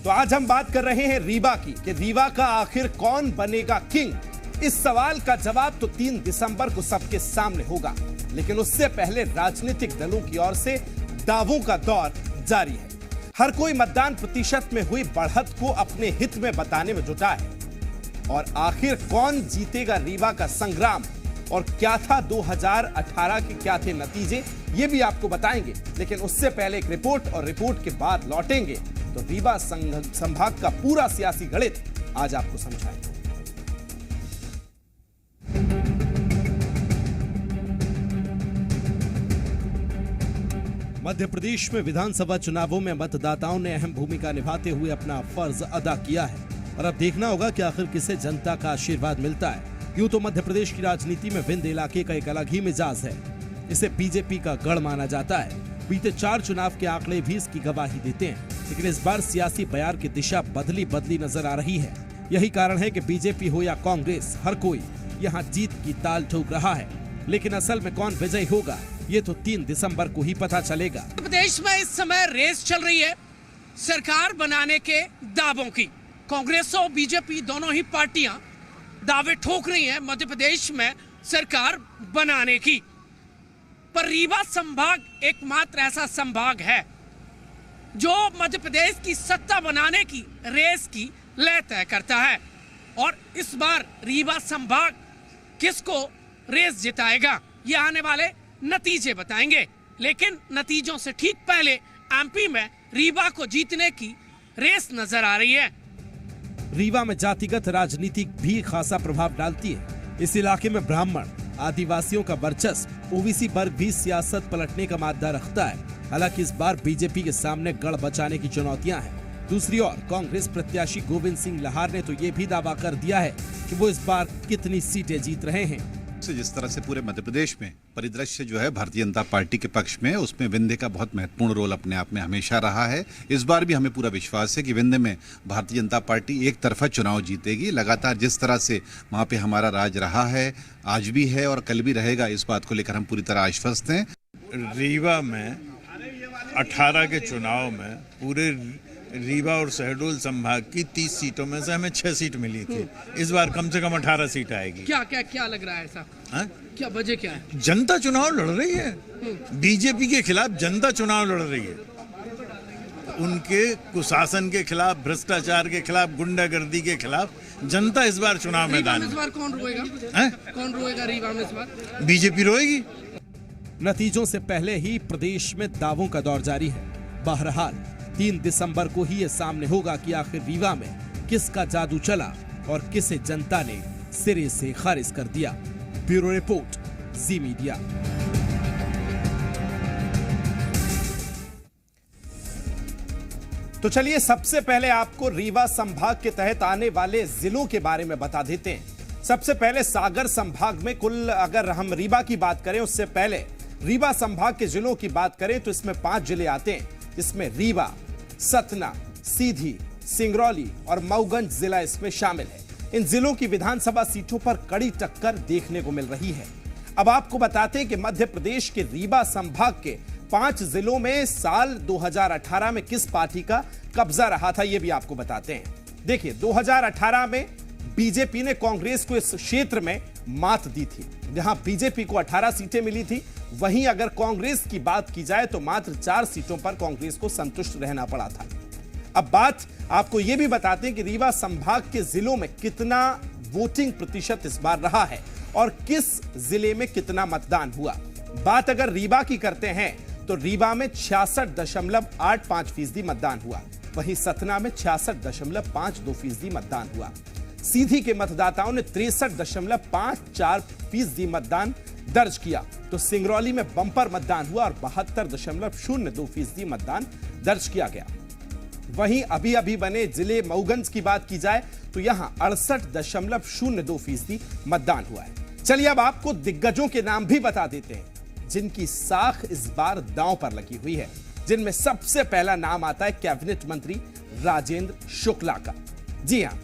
तो आज हम बात कर रहे हैं रीवा की कि रीवा का आखिर कौन बनेगा किंग। इस सवाल का जवाब तो 3 दिसंबर को सबके सामने होगा, लेकिन उससे पहले राजनीतिक दलों की ओर से दावों का दौर जारी है। हर कोई मतदान प्रतिशत में हुई बढ़त को अपने हित में बताने में जुटा है। और आखिर कौन जीतेगा रीवा का संग्राम, और क्या था 2018 के क्या थे नतीजे, ये भी आपको बताएंगे। लेकिन उससे पहले एक रिपोर्ट, और रिपोर्ट के बाद लौटेंगे तो रीवा संभाग का पूरा सियासी गणित आज आपको समझाएंगे। मध्य प्रदेश में विधानसभा चुनावों में मतदाताओं ने अहम भूमिका निभाते हुए अपना फर्ज अदा किया है, और अब देखना होगा कि आखिर किसे जनता का आशीर्वाद मिलता है। यूं तो मध्य प्रदेश की राजनीति में विंध्य इलाके का एक अलग ही मिजाज है। इसे बीजेपी का गढ़ माना जाता है। बीते 4 चुनाव के आंकड़े भी इसकी गवाही देते हैं, लेकिन इस बार सियासी बयार की दिशा बदली नजर आ रही है। यही कारण है कि बीजेपी हो या कांग्रेस, हर कोई यहाँ जीत की ताल ठोक रहा है। लेकिन असल में कौन विजयी होगा, ये तो 3 दिसंबर को ही पता चलेगा। प्रदेश में इस समय रेस चल रही है सरकार बनाने के दावों की। कांग्रेस और बीजेपी दोनों ही पार्टियां दावे ठोक रही हैं मध्य प्रदेश में सरकार बनाने की। पर रीवा संभाग एकमात्र ऐसा संभाग है जो मध्य प्रदेश की सत्ता बनाने की रेस की लय तय करता है। और इस बार रीवा संभाग किसको रेस जिताएगा, ये आने वाले नतीजे बताएंगे। लेकिन नतीजों से ठीक पहले एमपी में रीवा को जीतने की रेस नजर आ रही है। रीवा में जातिगत राजनीति भी खासा प्रभाव डालती है। इस इलाके में ब्राह्मण, आदिवासियों का वर्चस्व, ओबीसी वर्ग भी सियासत पलटने का मादा रखता है। हालांकि इस बार बीजेपी के सामने गढ़ बचाने की चुनौतियां हैं। दूसरी ओर कांग्रेस प्रत्याशी गोविंद सिंह लहार ने तो ये भी दावा कर दिया है कि वो इस बार कितनी सीटें जीत रहे हैं। जिस तरह से पूरे मध्य प्रदेश में परिदृश्य जो है भारतीय जनता पार्टी के पक्ष में, उसमें विंध्य का बहुत महत्वपूर्ण रोल अपने आप में हमेशा रहा है। इस बार भी हमें पूरा विश्वास है कि विंध्य में भारतीय जनता पार्टी एक तरफा चुनाव जीतेगी। लगातार जिस तरह से वहां पे हमारा राज रहा है, आज भी है और कल भी रहेगा, इस बात को लेकर हम पूरी तरह आश्वस्त हैं। रीवा में 18 के चुनाव में पूरे रीवा और शहडोल संभाग की 30 सीटों में से हमें 6 सीट मिली थी। इस बार कम से कम 18 सीट आएगी। क्या लग रहा है ऐसा? क्या वजह क्या है? जनता चुनाव लड़ रही है। बीजेपी के खिलाफ जनता चुनाव लड़ रही है। उनके कुशासन के खिलाफ, भ्रष्टाचार के खिलाफ, गुंडागर्दी के खिलाफ जनता इस बार चुनाव मैदान में। इस बार कौन रोएगा? कौन रोएगा रीवा में इस बार? बीजेपी रोएगी। नतीजों से पहले ही प्रदेश में दावों का दौर जारी है। बहरहाल 3 दिसंबर को ही ये सामने होगा कि आखिर रीवा में किसका जादू चला और किसे जनता ने सिरे से खारिज कर दिया। ब्यूरो रिपोर्ट, जी मीडिया। तो चलिए सबसे पहले आपको रीवा संभाग के तहत आने वाले जिलों के बारे में बता देते हैं। सबसे पहले सागर संभाग में कुल, अगर हम रीवा की बात करें उससे पहले रीवा संभाग के जिलों की बात करें तो इसमें 5 जिले आते हैं, जिसमें रीवा, सतना, सीधी, सिंगरौली और मऊगंज जिला इसमें शामिल है। इन जिलों की विधानसभा सीटों पर कड़ी टक्कर देखने को मिल रही है। अब आपको बताते हैं कि मध्य प्रदेश के रीवा संभाग के 5 जिलों में साल 2018 में किस पार्टी का कब्जा रहा था, यह भी आपको बताते हैं। देखिए, 2018 में बीजेपी ने कांग्रेस को इस क्षेत्र में मात दी थी। जहां बीजेपी को 18 सीटें मिली थी, वहीं अगर कांग्रेस की बात की जाए तो मात्र 4 सीटों पर कांग्रेस को संतुष्ट रहना पड़ा था। अब बात आपको यह भी बताते हैं कि रीवा संभाग के जिलों में कितना वोटिंग प्रतिशत इस बार रहा है और किस जिले में कितना मतदान हुआ। बात अगर रीवा की करते हैं तो रीवा में 66.85% मतदान हुआ, वहीं सतना में 66.52% मतदान हुआ। सीधी के मतदाताओं ने 63.54% मतदान दर्ज किया, तो सिंगरौली में बंपर मतदान हुआ और 72.02% मतदान दर्ज किया गया। वहीं अभी अभी बने जिले मऊगंज की बात की जाए तो यहां 68.02% मतदान हुआ है। चलिए अब आपको दिग्गजों के नाम भी बता देते हैं जिनकी साख इस बार दांव पर लगी हुई है, जिनमें सबसे पहला नाम आता है कैबिनेट मंत्री राजेंद्र शुक्ला का। जी हां,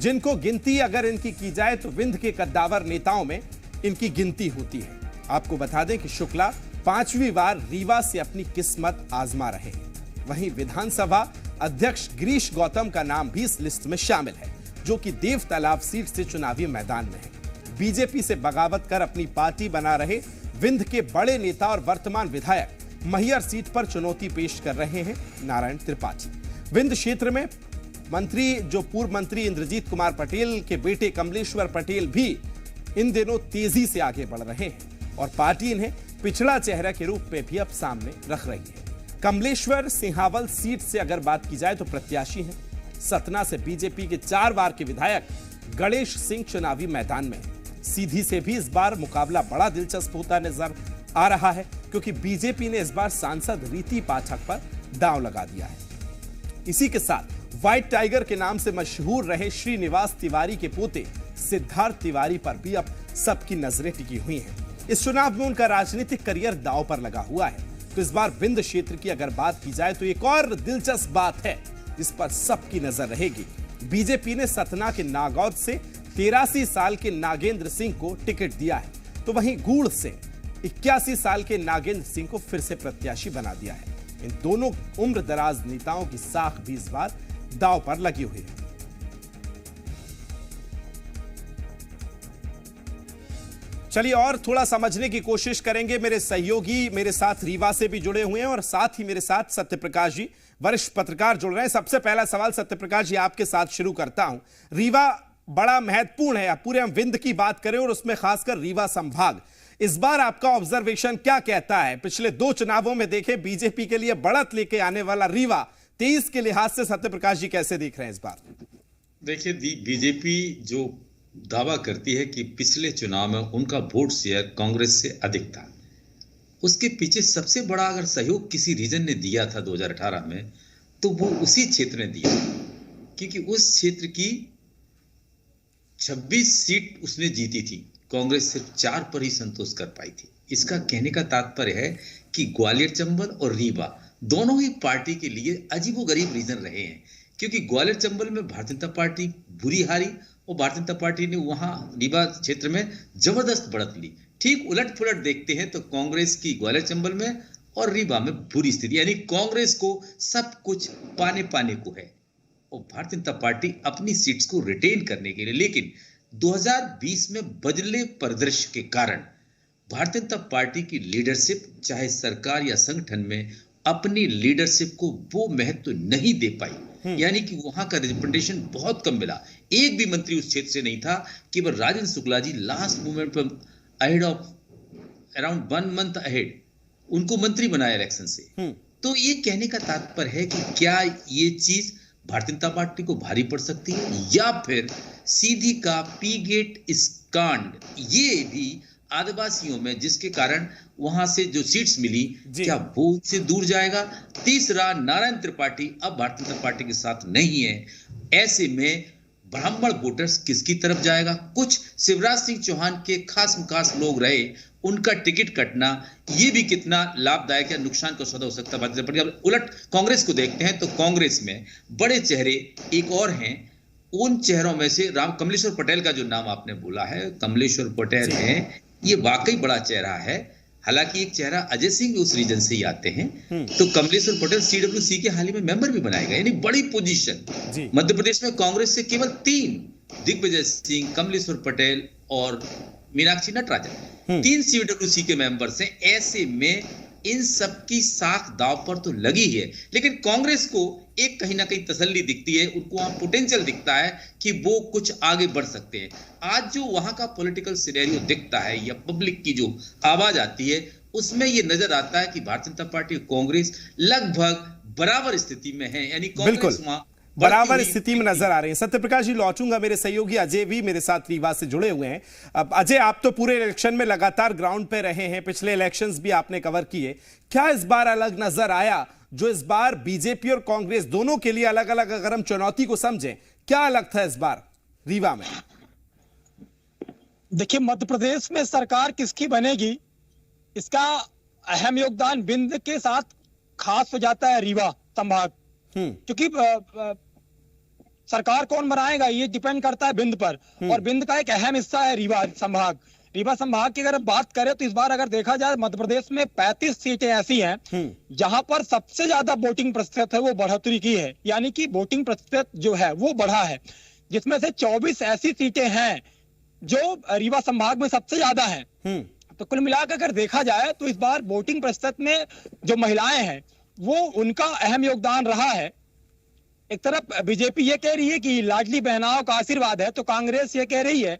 जिनको गिनती अगर इनकी की जाए तो विंध्य के कद्दावर नेताओं में इनकी गिनती होती है। आपको बता दें कि शुक्ला 5वीं बार रीवा से अपनी किस्मत आजमा रहे हैं। वहीं विधानसभा अध्यक्ष गिरीश गौतम का नाम भी इस लिस्ट में शामिल है, जो कि देव तालाब सीट से चुनावी मैदान में है। बीजेपी से बगावत कर अपनी पार्टी बना रहे विंध्य के बड़े नेता और वर्तमान विधायक मैहर सीट पर चुनौती पेश कर रहे हैं नारायण त्रिपाठी। विंध्य क्षेत्र में मंत्री जो पूर्व मंत्री इंद्रजीत कुमार पटेल के बेटे कमलेश्वर पटेल भी इन दिनों तेजी से आगे बढ़ रहे हैं और पार्टी इन्हें पिछड़ा चेहरा के रूप में भी अब सामने रख रही है। कमलेश्वर सिंहावल सीट से अगर बात की जाए तो प्रत्याशी हैं। सतना से बीजेपी के 4 बार के विधायक गणेश सिंह चुनावी मैदान में हैं। सीधी से भी इस बार मुकाबला बड़ा दिलचस्प होता नजर आ रहा है, क्योंकि बीजेपी ने इस बार सांसद रीति पाठक पर दांव लगा दिया है। इसी के साथ व्हाइट टाइगर के नाम से मशहूर रहे श्रीनिवास तिवारी के पोते सिद्धार्थ तिवारी पर भी अब सबकी नजरें टिकी हुई हैं। इस चुनाव में उनका राजनीतिक करियर दांव पर लगा हुआ है। तो इस बार विंध्य क्षेत्र की अगर बात की जाए तो एक और दिलचस्प बात है जिस पर सबकी नजर रहेगी। बीजेपी ने सतना के नागौद से 83 साल के नागेंद्र सिंह को टिकट दिया है, तो वहीं गूढ़ से 81 साल के नागेंद्र सिंह को फिर से प्रत्याशी बना दिया है। इन दोनों उम्र दराज नेताओं की साख भी इस बार दांव पर लगी हुई है। चलिए और थोड़ा समझने की कोशिश करेंगे। मेरे सहयोगी मेरे साथ रीवा से भी जुड़े हुए हैं और साथ ही मेरे साथ सत्यप्रकाश जी वरिष्ठ पत्रकार जुड़ रहे हैं। सबसे पहला सवाल सत्यप्रकाश जी आपके साथ शुरू करता हूं। रीवा बड़ा महत्वपूर्ण है, पूरे हम विंध्य की बात करें और उसमें खासकर रीवा संभाग, इस बार आपका ऑब्जर्वेशन क्या कहता है? पिछले 2 चुनावों में देखे बीजेपी के लिए बढ़त लेके आने वाला रीवा 23 के लिहाज से सत्यप्रकाश जी कैसे देख रहे हैं इस बार? देखिए, बीजेपी जो दावा करती है कि पिछले चुनाव में उनका वोट शेयर कांग्रेस से अधिक था, उसके पीछे सबसे बड़ा अगर सहयोग किसी रीजन ने दिया था 2018 में तो वो उसी क्षेत्र ने दिया, क्योंकि उस क्षेत्र की 26 सीट उसने जीती थी, कांग्रेस सिर्फ 4 पर ही संतोष कर पाई थी। इसका कहने का तात्पर्य है कि ग्वालियर चंबल और रीवा दोनों ही पार्टी के लिए अजीबोगरीब रीजन रहे हैं, क्योंकि ग्वालियर चंबल में भारतीय जनता पार्टी बुरी हारी और भारतीय जनता पार्टी ने वहां रीवा क्षेत्र में जबरदस्त बढ़त ली। ठीक उलट पुलट देखते हैं तो कांग्रेस की ग्वालियर चंबल में और रीवा में बुरी स्थिति, यानी कांग्रेस को सब कुछ पाने को है और भारतीय जनता पार्टी अपनी सीट्स को रिटेन करने के लिए। लेकिन 2020 में बदले परिदृश्य के कारण भारतीय जनता पार्टी की लीडरशिप चाहे सरकार या संगठन में अपनी लीडरशिप को वो महत्व नहीं दे पाई, यानी कि वहां का रिप्रेजेंटेशन बहुत कम मिला। एक भी मंत्री उस क्षेत्र से नहीं था। केवल राजेंद्र शुक्ला जी लास्ट मोमेंट पर ahead of around 1 month ahead उनको मंत्री बनाया इलेक्शन से। तो ये कहने का तात्पर्य है कि क्या ये चीज भारतीय जनता पार्टी को भारी पड़ सकती है या फिर सीधी का पी गेट कांड ये भी आदिवासियों में जिसके कारण वहां से जो सीट्स मिली क्या वो से दूर जाएगा। तीसरा, नारायण त्रिपाठी अब भारतीय जनता पार्टी के साथ नहीं है, ऐसे में ब्राह्मण वोटर्स किसकी तरफ जाएगा। कुछ शिवराज सिंह चौहान के खास लोग रहे, उनका टिकट कटना ये भी कितना लाभदायक या नुकसान का सौदा हो सकता है भारतीय जनता पार्टी। उलट कांग्रेस को देखते हैं तो कांग्रेस में बड़े चेहरे एक और हैं, उन चेहरों में से कमलेश्वर पटेल का जो नाम आपने बोला है, कमलेश्वर पटेल है, ये वाकई बड़ा चेहरा है। हालांकि एक चेहरा अजय सिंह उस रीजन से ही आते हैं, तो कमलेश्वर पटेल CWC के हाल ही में मेंबर भी बनाए गए, यानी बड़ी पोजीशन। मध्य प्रदेश में कांग्रेस से केवल 3, दिग्विजय सिंह, कमलेश्वर पटेल और मीनाक्षी नटराजन 3 CWC के मेंबर्स हैं। ऐसे में इन सब की साख दाव पर तो लगी है, लेकिन कांग्रेस को एक कहीं ना कहीं तसल्ली दिखती है, उनको वहां पोटेंशियल दिखता है कि वो कुछ आगे बढ़ सकते हैं। आज जो वहां का पॉलिटिकल सिनेरियो दिखता है या पब्लिक की जो आवाज आती है उसमें ये नजर आता है कि भारतीय जनता पार्टी और कांग्रेस लगभग बराबर स्थिति में है, यानी कांग्रेस वहां बराबर स्थिति में नजर आ रहे हैं। सत्यप्रकाश जी लौटूंगा, मेरे सहयोगी अजय भी मेरे साथ रीवा से जुड़े हुए हैं। अब अजय, आप तो पूरे इलेक्शन में लगातार ग्राउंड पे रहे हैं, पिछले इलेक्शंस भी आपने कवर किए, क्या इस बार अलग नजर आया जो इस बार बीजेपी और कांग्रेस दोनों के लिए अलग अलग अगर हम चुनौती को समझें, क्या अलग था इस बार रीवा में? देखिए, मध्य प्रदेश में सरकार किसकी बनेगी इसका अहम योगदान विंध्य के साथ खास हो जाता है रीवा संभाग, क्योंकि सरकार कौन बनाएगा ये डिपेंड करता है विंध्य पर, और विंध्य का एक अहम हिस्सा है रीवा संभाग। रीवा संभाग की अगर बात करें तो इस बार अगर देखा जाए मध्य प्रदेश में 35 सीटें ऐसी हैं जहां पर सबसे ज्यादा वोटिंग प्रतिशत है वो बढ़ोतरी की है, यानी कि वोटिंग प्रतिशत जो है वो बढ़ा है, जिसमें से 24 ऐसी सीटें हैं जो रीवा संभाग में सबसे ज्यादा है। तो कुल मिलाकर अगर देखा जाए तो इस बार वोटिंग प्रतिशत में जो महिलाएं हैं वो उनका अहम योगदान रहा है। एक तरफ बीजेपी ये कह रही है कि लाडली बहनाओं का आशीर्वाद है, तो कांग्रेस ये कह रही है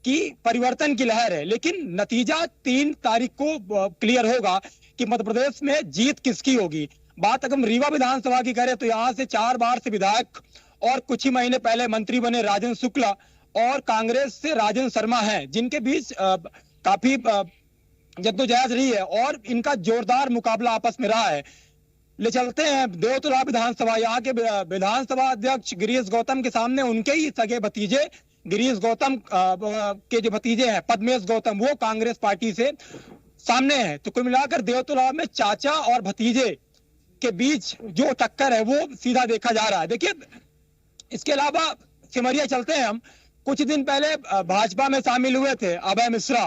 कि परिवर्तन की लहर है, लेकिन नतीजा 3 तारीख को क्लियर होगा कि मध्य प्रदेश में जीत किसकी होगी। बात अगर रीवा विधानसभा की करें तो यहाँ से 4 बार से विधायक और कुछ ही महीने पहले मंत्री बने राजेंद्र शुक्ला और कांग्रेस से राजेंद्र शर्मा हैं, जिनके बीच काफी जद्दोजहद रही है और इनका जोरदार मुकाबला आपस में रहा है। ले चलते हैं देवतुला विधानसभा, यहाँ के विधानसभा अध्यक्ष गिरीश गौतम के सामने उनके ही सगे भतीजे गिरीश गौतम के जो भतीजे हैं पद्मेश गौतम, वो कांग्रेस पार्टी से सामने हैं। तो कुल मिलाकर देवतुला में चाचा और भतीजे के बीच जो टक्कर है वो सीधा देखा जा रहा है। देखिए, इसके अलावा सिमरिया चलते हैं हम। कुछ दिन पहले भाजपा में शामिल हुए थे अभय मिश्रा,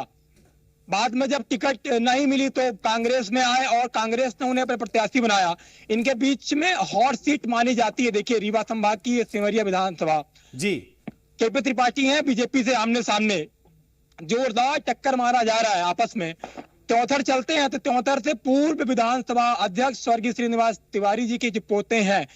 बाद में जब टिकट नहीं मिली तो कांग्रेस में आए और कांग्रेस ने उन्हें प्रत्याशी बनाया। इनके बीच में हॉट सीट मानी जाती है, देखिए रीवा संभाग की सिमरिया विधानसभा जी। केपी त्रिपाठी हैं बीजेपी से आमने सामने, जोरदार टक्कर मारा जा रहा है आपस में। त्योंथर चलते हैं तो त्योंथर से पूर्व विधानसभा अध्यक्ष स्वर्गीय श्रीनिवास तिवारी जी के जो पोते हैं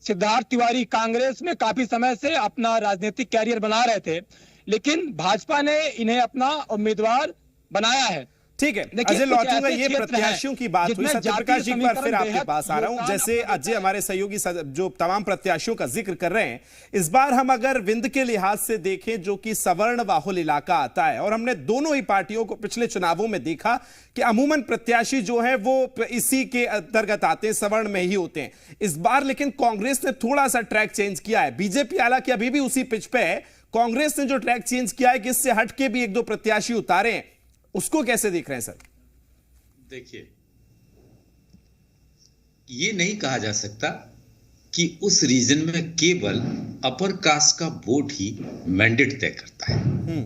सिद्धार्थ तिवारी, कांग्रेस में काफी समय से अपना राजनीतिक कैरियर बना रहे थे, लेकिन भाजपा ने इन्हें अपना उम्मीदवार बनाया है। ठीक है अजय, लौटूंगा, ये प्रत्याशियों की बात हुई। सत्यप्रकाश जी, पर फिर आपके पास आ रहा हूं। जैसे अजय हमारे सहयोगी जो तमाम प्रत्याशियों का जिक्र कर रहे हैं, इस बार हम अगर विंध्य के लिहाज से देखें जो कि सवर्ण बाहुल इलाका आता है, और हमने दोनों ही पार्टियों को पिछले चुनावों में देखा कि अमूमन प्रत्याशी जो है वो इसी के अंतर्गत आते हैं, सवर्ण में ही होते हैं। इस बार लेकिन कांग्रेस ने थोड़ा सा ट्रैक चेंज किया है। बीजेपी हालांकि अभी भी उसी पिच पे है, कांग्रेस ने जो ट्रैक चेंज किया है कि इससे हटके भी 1-2 प्रत्याशी उतारे हैं, उसको कैसे देख रहे हैं सर? देखिए, ये नहीं कहा जा सकता कि उस रीजन में केवल अपर कास्ट का वोट ही मैंडेट तय करता है।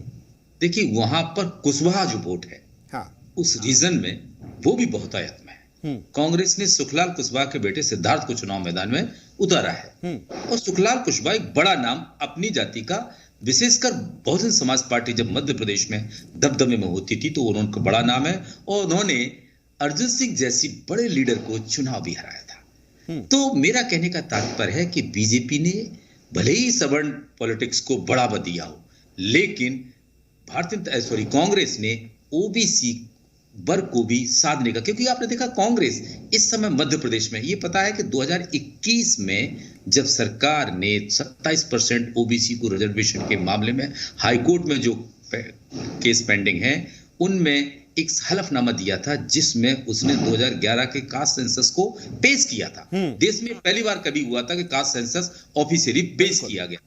देखिए, वहां पर कुशवाहा जो वोट है, हाँ, उस रीजन में वो भी बहुतायत में है। कांग्रेस ने सुखलाल कुशवाहा के बेटे सिद्धार्थ को चुनाव मैदान में उतारा है और सुखलाल कुशवाहा एक बड़ा नाम अपनी जाति का, विशेषकर बहुजन समाज पार्टी जब मध्य प्रदेश में दबदबे में होती थी तो उनका बड़ा नाम है और उन्होंने अर्जुन सिंह जैसी बड़े लीडर को चुनाव भी हराया था। तो मेरा कहने का तात्पर्य है कि बीजेपी ने भले ही सवर्ण पॉलिटिक्स को बढ़ावा दिया हो, लेकिन कांग्रेस ने ओबीसी वर्ग को भी साधने का, क्योंकि आपने देखा कांग्रेस इस समय मध्य प्रदेश में, ये पता है कि 2021 में जब सरकार ने 27% ओबीसी को रिजर्वेशन के मामले में हाईकोर्ट में जो केस पेंडिंग है उनमें एक हलफनामा दिया था, जिसमें उसने 2011 के कास्ट सेंसस को पेश किया था। देश में पहली बार कभी हुआ था कि कास्ट सेंसस ऑफिशियली पेश किया गया।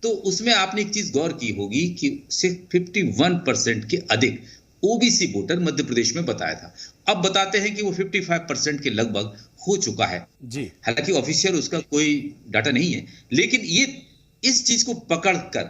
तो उसमें आपने एक चीज गौर की होगी कि सिर्फ 51% के अधिक ओबीसी वोटर मध्य प्रदेश में बताया था। अब बताते हैं कि वो 55% के लगभग हो चुका है जी। हालांकि ऑफिशियल उसका कोई डाटा नहीं है, लेकिन ये इस चीज को पकड़कर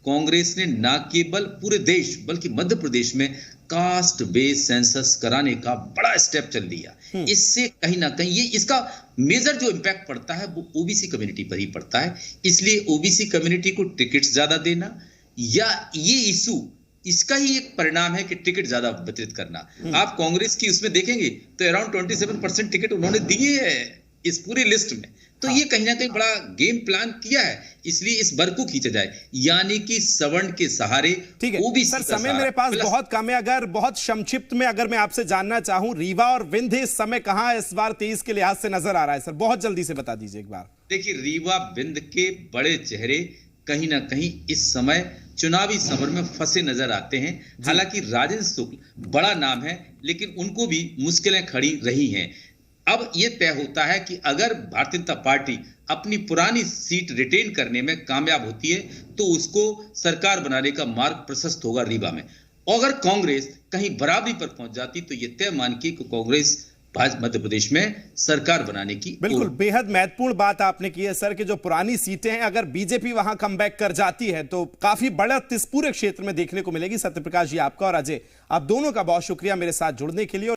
कांग्रेस ने ना केवल पूरे देश बल्कि मध्य प्रदेश में कास्ट बेस्ड सेंसस कराने का बड़ा स्टेप चल दिया। इससे कहीं ना कहीं ये इसका मेजर जो इंपैक्ट पड़ता है वो ओबीसी कम्युनिटी पर ही पड़ता है। इसलिए ओबीसी कम्युनिटी को टिकट्स ज्यादा देना या ये इशू, इसका ही एक परिणाम है कि टिकट ज्यादा वितरित करना। आप कांग्रेस की उसमें देखेंगे तो अराउंड 27% टिकट उन्होंने दिए हैं इस पूरी लिस्ट में। तो ये कहीं ना कहीं बड़ा गेम प्लान किया है, इसलिए इस वर्ग को खींचा जाए, यानी कि सवर्ण के सहारे। ठीक है सर, समय मेरे पास बहुत कम है। अगर बहुत संक्षिप्त में अगर मैं आपसे जानना चाहूं, रीवा और विंध्य इस समय कहां इस बार 23 के लिहाज से नजर आ रहा है सर? बहुत जल्दी से बता दीजिए एक बार। देखिए, रीवा विंध्य के बड़े चेहरे कहीं ना कहीं इस समय चुनावी समर में फंसे नजर आते हैं। हालांकि राजेंद्र शुक्ल बड़ा नाम है, लेकिन उनको भी मुश्किलें खड़ी रही हैं। अब यह तय होता है कि अगर भारतीय जनता पार्टी अपनी पुरानी सीट रिटेन करने में कामयाब होती है तो उसको सरकार बनाने का मार्ग प्रशस्त होगा रीवा में। और अगर कांग्रेस कहीं बराबरी पर पहुंच जाती तो यह तय मान के कि कांग्रेस मध्य प्रदेश में सरकार बनाने की बिल्कुल बेहद महत्वपूर्ण बात आपने की है सर कि जो पुरानी सीटें हैं अगर बीजेपी वहां कमबैक कर जाती है तो काफी बढ़त इस पूरे क्षेत्र में देखने को मिलेगी। सत्यप्रकाश जी आपका और अजय आप दोनों का बहुत शुक्रिया मेरे साथ जुड़ने के लिए।